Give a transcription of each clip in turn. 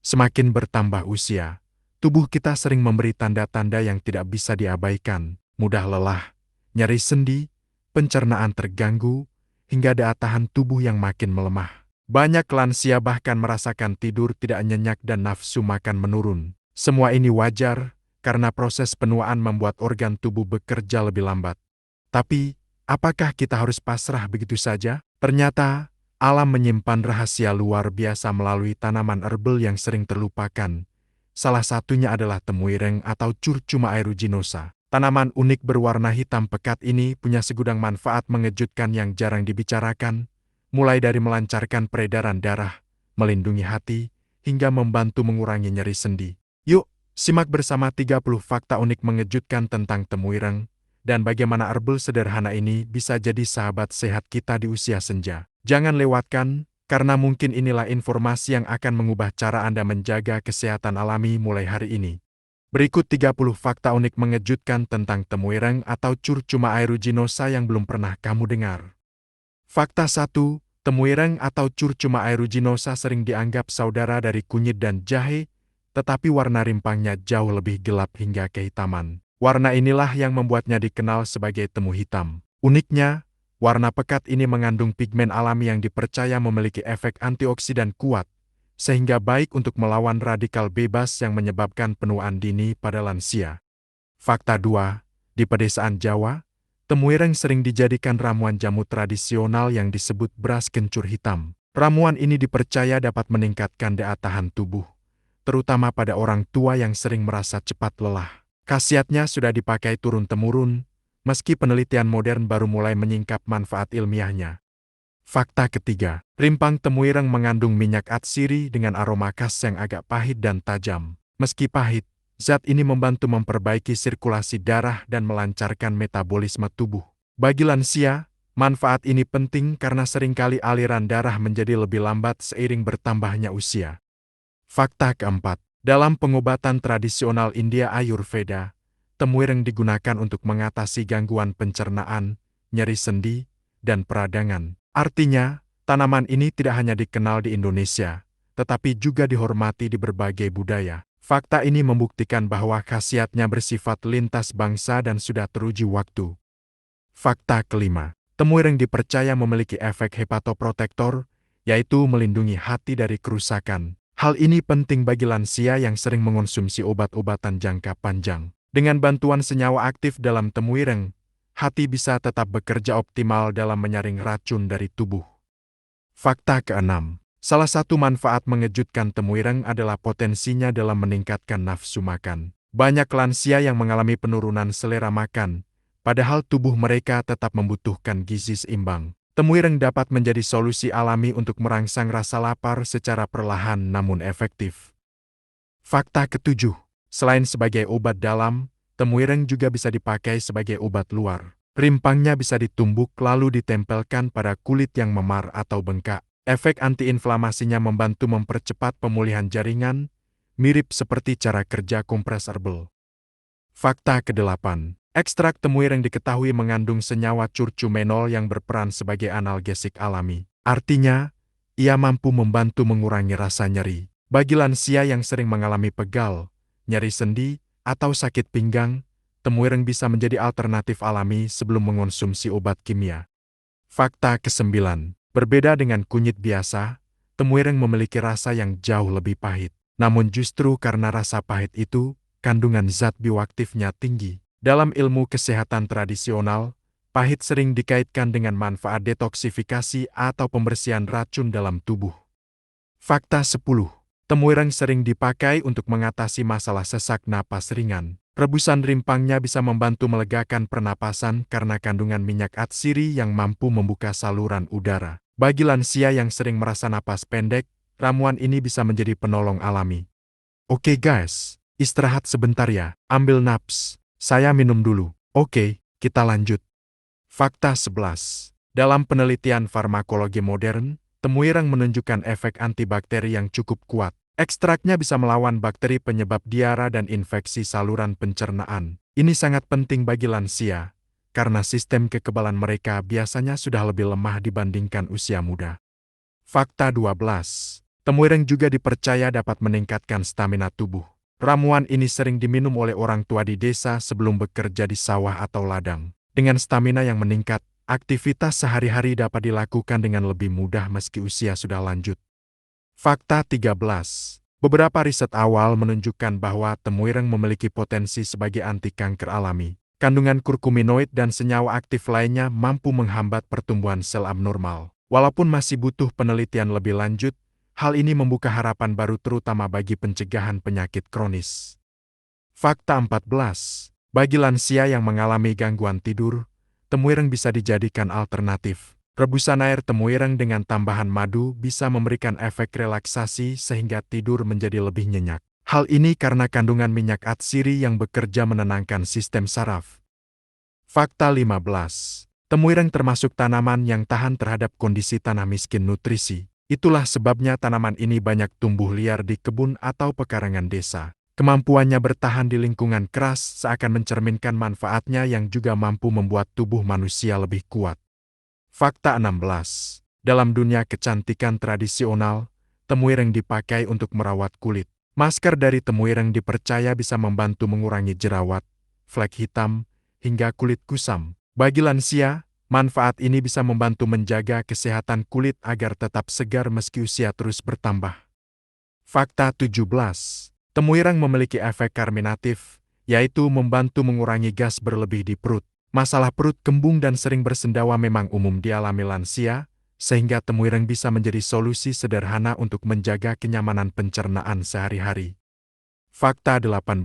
Semakin bertambah usia, tubuh kita sering memberi tanda-tanda yang tidak bisa diabaikan, mudah lelah, nyeri sendi, pencernaan terganggu, hingga daya tahan tubuh yang makin melemah. Banyak lansia bahkan merasakan tidur tidak nyenyak dan nafsu makan menurun. Semua ini wajar, karena proses penuaan membuat organ tubuh bekerja lebih lambat. Tapi, apakah kita harus pasrah begitu saja? Ternyata, alam menyimpan rahasia luar biasa melalui tanaman herbal yang sering terlupakan. Salah satunya adalah temuireng atau Curcuma aeruginosa. Tanaman unik berwarna hitam pekat ini punya segudang manfaat mengejutkan yang jarang dibicarakan, mulai dari melancarkan peredaran darah, melindungi hati, hingga membantu mengurangi nyeri sendi. Yuk, simak bersama 30 fakta unik mengejutkan tentang temuireng, dan bagaimana herbal sederhana ini bisa jadi sahabat sehat kita di usia senja. Jangan lewatkan, karena mungkin inilah informasi yang akan mengubah cara Anda menjaga kesehatan alami mulai hari ini. Berikut 30 fakta unik mengejutkan tentang temuireng atau Curcuma aeruginosa yang belum pernah kamu dengar. Fakta 1, temuireng atau Curcuma aeruginosa sering dianggap saudara dari kunyit dan jahe, tetapi warna rimpangnya jauh lebih gelap hingga kehitaman. Warna inilah yang membuatnya dikenal sebagai temu hitam. Uniknya, warna pekat ini mengandung pigmen alami yang dipercaya memiliki efek antioksidan kuat, sehingga baik untuk melawan radikal bebas yang menyebabkan penuaan dini pada lansia. Fakta 2, di pedesaan Jawa, temuireng sering dijadikan ramuan jamu tradisional yang disebut beras kencur hitam. Ramuan ini dipercaya dapat meningkatkan daya tahan tubuh, terutama pada orang tua yang sering merasa cepat lelah. Khasiatnya sudah dipakai turun-temurun, meski penelitian modern baru mulai menyingkap manfaat ilmiahnya. Fakta ketiga, rimpang temuireng mengandung minyak atsiri dengan aroma khas yang agak pahit dan tajam. Meski pahit, zat ini membantu memperbaiki sirkulasi darah dan melancarkan metabolisme tubuh. Bagi lansia, manfaat ini penting karena seringkali aliran darah menjadi lebih lambat seiring bertambahnya usia. Fakta keempat, dalam pengobatan tradisional India Ayurveda, temuireng digunakan untuk mengatasi gangguan pencernaan, nyeri sendi, dan peradangan. Artinya, tanaman ini tidak hanya dikenal di Indonesia, tetapi juga dihormati di berbagai budaya. Fakta ini membuktikan bahwa khasiatnya bersifat lintas bangsa dan sudah teruji waktu. Fakta kelima, temuireng dipercaya memiliki efek hepatoprotektor, yaitu melindungi hati dari kerusakan. Hal ini penting bagi lansia yang sering mengonsumsi obat-obatan jangka panjang. Dengan bantuan senyawa aktif dalam temuireng, hati bisa tetap bekerja optimal dalam menyaring racun dari tubuh. Fakta keenam, salah satu manfaat mengejutkan temuireng adalah potensinya dalam meningkatkan nafsu makan. Banyak lansia yang mengalami penurunan selera makan, padahal tubuh mereka tetap membutuhkan gizi seimbang. Temuireng dapat menjadi solusi alami untuk merangsang rasa lapar secara perlahan namun efektif. Fakta ketujuh, selain sebagai obat dalam, temuireng juga bisa dipakai sebagai obat luar. Rimpangnya bisa ditumbuk lalu ditempelkan pada kulit yang memar atau bengkak. Efek antiinflamasinya membantu mempercepat pemulihan jaringan, mirip seperti cara kerja kompres herbal. Fakta kedelapan, ekstrak temuireng diketahui mengandung senyawa curcumenol yang berperan sebagai analgesik alami. Artinya, ia mampu membantu mengurangi rasa nyeri. Bagi lansia yang sering mengalami pegal, nyeri sendi, atau sakit pinggang, temuireng bisa menjadi alternatif alami sebelum mengonsumsi obat kimia. Fakta kesembilan, berbeda dengan kunyit biasa, temuireng memiliki rasa yang jauh lebih pahit. Namun justru karena rasa pahit itu, kandungan zat bioaktifnya tinggi. Dalam ilmu kesehatan tradisional, pahit sering dikaitkan dengan manfaat detoksifikasi atau pembersihan racun dalam tubuh. Fakta 10. Temuireng sering dipakai untuk mengatasi masalah sesak napas ringan. Rebusan rimpangnya bisa membantu melegakan pernapasan karena kandungan minyak atsiri yang mampu membuka saluran udara. Bagi lansia yang sering merasa napas pendek, ramuan ini bisa menjadi penolong alami. Oke guys, istirahat sebentar ya, ambil naps. Saya minum dulu. Oke, kita lanjut. Fakta 11. Dalam penelitian farmakologi modern, temuireng menunjukkan efek antibakteri yang cukup kuat. Ekstraknya bisa melawan bakteri penyebab diara dan infeksi saluran pencernaan. Ini sangat penting bagi lansia, karena sistem kekebalan mereka biasanya sudah lebih lemah dibandingkan usia muda. Fakta 12. Temuireng juga dipercaya dapat meningkatkan stamina tubuh. Ramuan ini sering diminum oleh orang tua di desa sebelum bekerja di sawah atau ladang. Dengan stamina yang meningkat, aktivitas sehari-hari dapat dilakukan dengan lebih mudah meski usia sudah lanjut. Fakta 13. Beberapa riset awal menunjukkan bahwa temuireng memiliki potensi sebagai anti kanker alami. Kandungan kurkuminoid dan senyawa aktif lainnya mampu menghambat pertumbuhan sel abnormal. Walaupun masih butuh penelitian lebih lanjut, hal ini membuka harapan baru terutama bagi pencegahan penyakit kronis. Fakta 14. Bagi lansia yang mengalami gangguan tidur, temuireng bisa dijadikan alternatif. Rebusan air temuireng dengan tambahan madu bisa memberikan efek relaksasi sehingga tidur menjadi lebih nyenyak. Hal ini karena kandungan minyak atsiri yang bekerja menenangkan sistem saraf. Fakta 15. Temuireng termasuk tanaman yang tahan terhadap kondisi tanah miskin nutrisi. Itulah sebabnya tanaman ini banyak tumbuh liar di kebun atau pekarangan desa. Kemampuannya bertahan di lingkungan keras seakan mencerminkan manfaatnya yang juga mampu membuat tubuh manusia lebih kuat. Fakta 16. Dalam dunia kecantikan tradisional, temuireng dipakai untuk merawat kulit. Masker dari temuireng dipercaya bisa membantu mengurangi jerawat, flek hitam, hingga kulit kusam. Bagi lansia, manfaat ini bisa membantu menjaga kesehatan kulit agar tetap segar meski usia terus bertambah. Fakta 17. Temuireng memiliki efek karminatif, yaitu membantu mengurangi gas berlebih di perut. Masalah perut kembung dan sering bersendawa memang umum dialami lansia, sehingga temuireng bisa menjadi solusi sederhana untuk menjaga kenyamanan pencernaan sehari-hari. Fakta 18.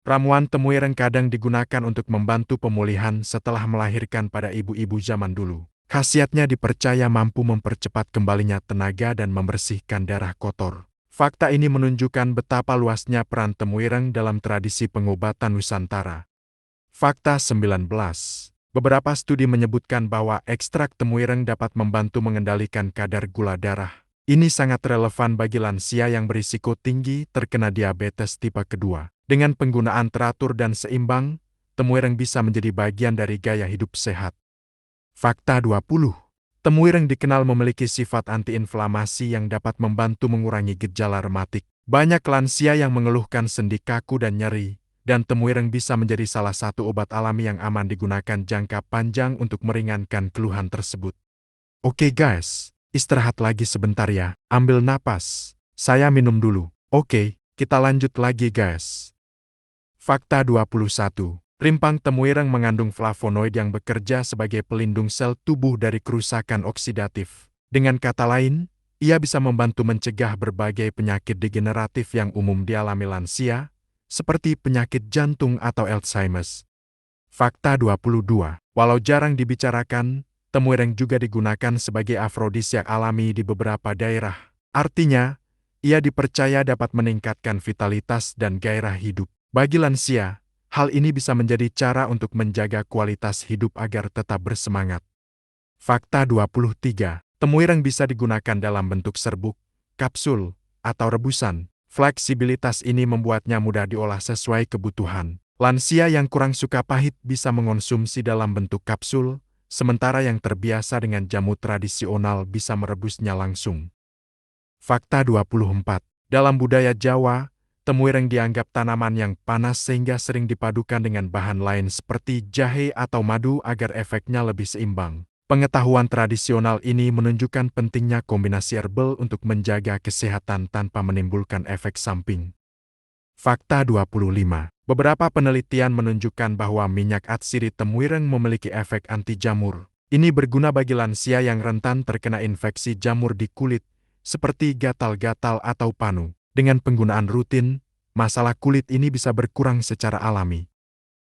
Ramuan temuireng kadang digunakan untuk membantu pemulihan setelah melahirkan pada ibu-ibu zaman dulu. Khasiatnya dipercaya mampu mempercepat kembalinya tenaga dan membersihkan darah kotor. Fakta ini menunjukkan betapa luasnya peran temuireng dalam tradisi pengobatan Nusantara. Fakta 19. Beberapa studi menyebutkan bahwa ekstrak temuireng dapat membantu mengendalikan kadar gula darah. Ini sangat relevan bagi lansia yang berisiko tinggi terkena diabetes tipe kedua. Dengan penggunaan teratur dan seimbang, temuireng bisa menjadi bagian dari gaya hidup sehat. Fakta 20. Temuireng dikenal memiliki sifat antiinflamasi yang dapat membantu mengurangi gejala rematik. Banyak lansia yang mengeluhkan sendi kaku dan nyeri, dan temuireng bisa menjadi salah satu obat alami yang aman digunakan jangka panjang untuk meringankan keluhan tersebut. Oke guys, istirahat lagi sebentar ya, ambil napas. Saya minum dulu. Oke, kita lanjut lagi guys. Fakta 21. Rimpang temuireng mengandung flavonoid yang bekerja sebagai pelindung sel tubuh dari kerusakan oksidatif. Dengan kata lain, ia bisa membantu mencegah berbagai penyakit degeneratif yang umum dialami lansia, seperti penyakit jantung atau Alzheimer's. Fakta 22. Walau jarang dibicarakan, temuireng juga digunakan sebagai afrodisiak alami di beberapa daerah. Artinya, ia dipercaya dapat meningkatkan vitalitas dan gairah hidup. Bagi lansia, hal ini bisa menjadi cara untuk menjaga kualitas hidup agar tetap bersemangat. Fakta 23. Temuireng bisa digunakan dalam bentuk serbuk, kapsul, atau rebusan. Fleksibilitas ini membuatnya mudah diolah sesuai kebutuhan. Lansia yang kurang suka pahit bisa mengonsumsi dalam bentuk kapsul, sementara yang terbiasa dengan jamu tradisional bisa merebusnya langsung. Fakta 24. Dalam budaya Jawa, temuireng dianggap tanaman yang panas sehingga sering dipadukan dengan bahan lain seperti jahe atau madu agar efeknya lebih seimbang. Pengetahuan tradisional ini menunjukkan pentingnya kombinasi herbal untuk menjaga kesehatan tanpa menimbulkan efek samping. Fakta 25. Beberapa penelitian menunjukkan bahwa minyak atsiri temuireng memiliki efek anti jamur. Ini berguna bagi lansia yang rentan terkena infeksi jamur di kulit, seperti gatal-gatal atau panu. Dengan penggunaan rutin, masalah kulit ini bisa berkurang secara alami.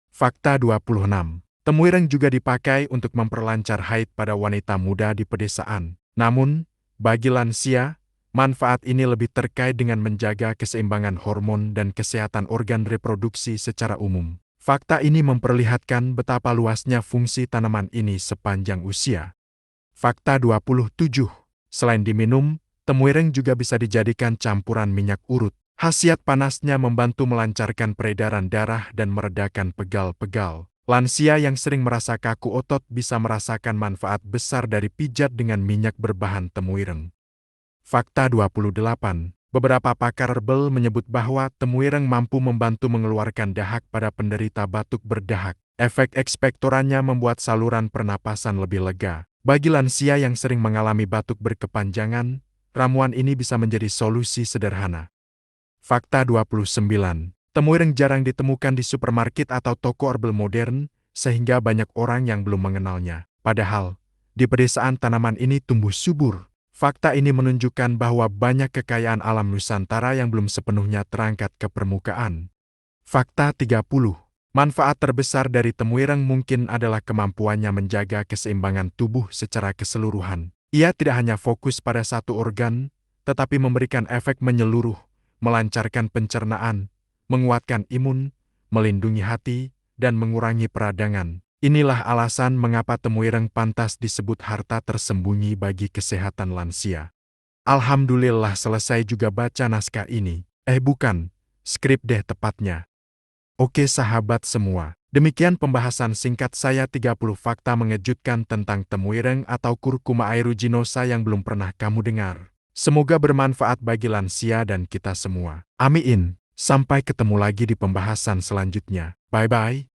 Fakta 26. Temuireng juga dipakai untuk memperlancar haid pada wanita muda di pedesaan. Namun, bagi lansia, manfaat ini lebih terkait dengan menjaga keseimbangan hormon dan kesehatan organ reproduksi secara umum. Fakta ini memperlihatkan betapa luasnya fungsi tanaman ini sepanjang usia. Fakta 27. Selain diminum, temuireng juga bisa dijadikan campuran minyak urut. Khasiat panasnya membantu melancarkan peredaran darah dan meredakan pegal-pegal. Lansia yang sering merasa kaku otot bisa merasakan manfaat besar dari pijat dengan minyak berbahan temuireng. Fakta 28. Beberapa pakar herbal menyebut bahwa temuireng mampu membantu mengeluarkan dahak pada penderita batuk berdahak. Efek ekspektorannya membuat saluran pernapasan lebih lega. Bagi lansia yang sering mengalami batuk berkepanjangan, ramuan ini bisa menjadi solusi sederhana. Fakta 29. Temuireng jarang ditemukan di supermarket atau toko herbal modern, sehingga banyak orang yang belum mengenalnya. Padahal, di pedesaan tanaman ini tumbuh subur. Fakta ini menunjukkan bahwa banyak kekayaan alam Nusantara yang belum sepenuhnya terangkat ke permukaan. Fakta 30. Manfaat terbesar dari temuireng mungkin adalah kemampuannya menjaga keseimbangan tubuh secara keseluruhan. Ia tidak hanya fokus pada satu organ, tetapi memberikan efek menyeluruh, melancarkan pencernaan, menguatkan imun, melindungi hati, dan mengurangi peradangan. Inilah alasan mengapa temuireng pantas disebut harta tersembunyi bagi kesehatan lansia. Alhamdulillah selesai juga baca naskah ini. Bukan, skrip deh tepatnya. Oke sahabat semua, demikian pembahasan singkat saya 30 fakta mengejutkan tentang temuireng atau Curcuma aeruginosa yang belum pernah kamu dengar. Semoga bermanfaat bagi lansia dan kita semua. Amin. Sampai ketemu lagi di pembahasan selanjutnya. Bye-bye.